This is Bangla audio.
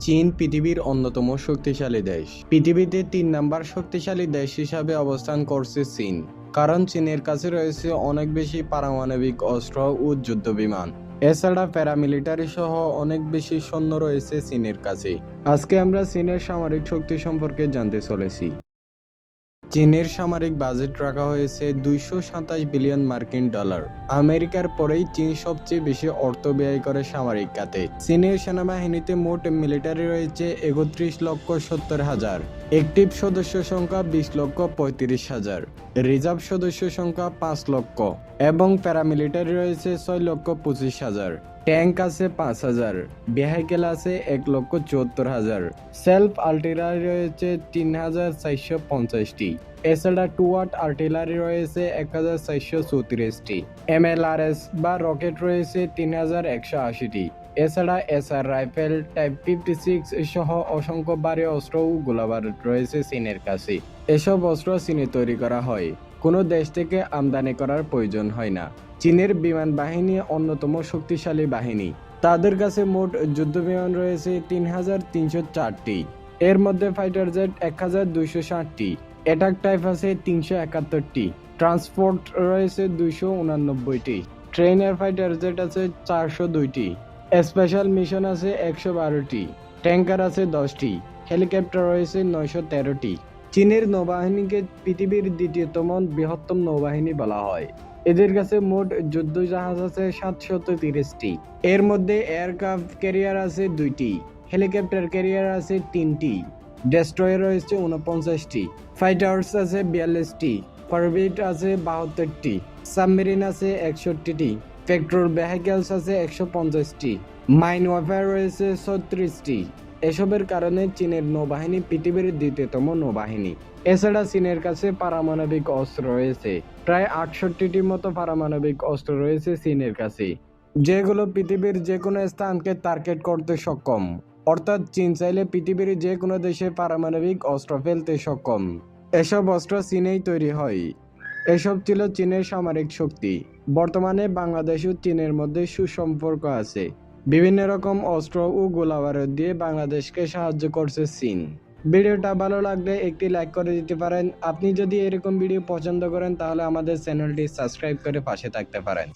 চীন পৃথিবীর অন্যতম শক্তিশালী দেশ। পৃথিবীতে ৩ নম্বর শক্তিশালী দেশ হিসাবে অবস্থান করছে চীন। কারণ চীনের কাছে রয়েছে অনেক বেশি পারমাণবিক অস্ত্র ও যুদ্ধ বিমান। এছাড়া প্যারামিলিটারি সহ অনেক বেশি সৈন্য রয়েছে চীনের কাছে। আজকে আমরা চীনের সামরিক শক্তি সম্পর্কে জানতে চলেছি। চীনের সামরিক বাজেট রাখা হয়েছে $227 বিলিয়ন মার্কিন ডলার। আমেরিকার পরেই চীন সবচেয়ে বেশি অর্থ ব্যয় করে সামরিক খাতে। চীনের সেনাবাহিনীতে মোট মিলিটারি রয়েছে ৩১,৭০,০০০, অ্যাক্টিভ সদস্য সংখ্যা ২০,৩৫,০০০, রিজার্ভ সদস্য সংখ্যা ৫ লক্ষ এবং প্যারামিলিটারি রয়েছে ৬,২৫,০০০। ট্যাঙ্ক আছে ৫,০০০, ভেহিকেল আছে ১,৭৪,০০০, সেলফ আর্টিলারি রয়েছে ৩,৪৫০টি। এছাড়া টুয়ার্ড আর্টিলারি রয়েছে ১,৪৩৪টি। এমএলআরএস বা রকেট রয়েছে ৩,১৮০টি। এছাড়া এসআর রাইফেল, টাইপ 56 সহ অসংখ্য ভারী অস্ত্র ও গোলাবারুদ রয়েছে চীনের কাছে। এসব অস্ত্র চীনে তৈরি করা হয়, কোনো দেশ থেকে আমদানি করার প্রয়োজন হয় না। চীনের বিমান বাহিনী অন্যতম শক্তিশালী বাহিনী। তাদের কাছে মোট যুদ্ধবিমান রয়েছে ৩,৩০৪টি। এর মধ্যে ফাইটার জেট ১,২৬০টি, অ্যাটাক টাইপ আছে ৩৭১টি, ট্রান্সপোর্ট রয়েছে ২৮৯টি, ট্রেনের ফাইটার জেট আছে ৪০২টি, স্পেশাল মিশন আছে ১১২টি, ট্যাঙ্কার আছে 10টি, হেলিকপ্টার রয়েছে ৯১৩টি। চীনের নৌবাহিনীকে পৃথিবীর দ্বিতীয়তম বৃহত্তম নৌবাহিনী বলা হয়। এদের কাছে মোট যুদ্ধ জাহাজ আছে ৭৩০টি। এর মধ্যে এয়ারক্রাফট ক্যারিয়ার আছে 2টি, হেলিকপ্টার ক্যারিয়ার আছে 3টি, ডেস্ট্রয়ার রয়েছে 49টি, ফাইটার্স আছে 42টি, করভেট আছে 72টি, সাবমেরিন আছে 61টি, পেট্রোল ভেহিকেলস আছে 150টি, মাইন ওয়ারফেয়ার রয়েছে 36টি। এসবের কারণে চীনের নৌবাহিনী পৃথিবীর দ্বিতীয়তম নৌবাহিনী। এছাড়া চীনের কাছে পারমাণবিক অস্ত্র রয়েছে প্রায় ৬৮টির মতো পারমাণবিক অস্ত্র রয়েছে চীনের কাছে, যেগুলো পৃথিবীর যে কোনো স্থানকে টার্গেট করতে সক্ষম। অর্থাৎ চীন চাইলে পৃথিবীর যে কোনো দেশে পারমাণবিক অস্ত্র ফেলতে সক্ষম। এসব অস্ত্র চীনেই তৈরি হয়। এসব ছিল চীনের সামরিক শক্তি। বর্তমানে বাংলাদেশ ও চীনের মধ্যে সুসম্পর্ক আছে। বিভিন্ন রকম অস্ত্র ও গোলাবারুদ দিয়ে বাংলাদেশকে সাহায্য করছে চীন। ভিডিওটা ভালো লাগলে একটি লাইক করে দিতে পারেন। আপনি যদি এরকম ভিডিও পছন্দ করেন তাহলে আমাদের চ্যানেলটি সাবস্ক্রাইব করে পাশে থাকতে পারেন।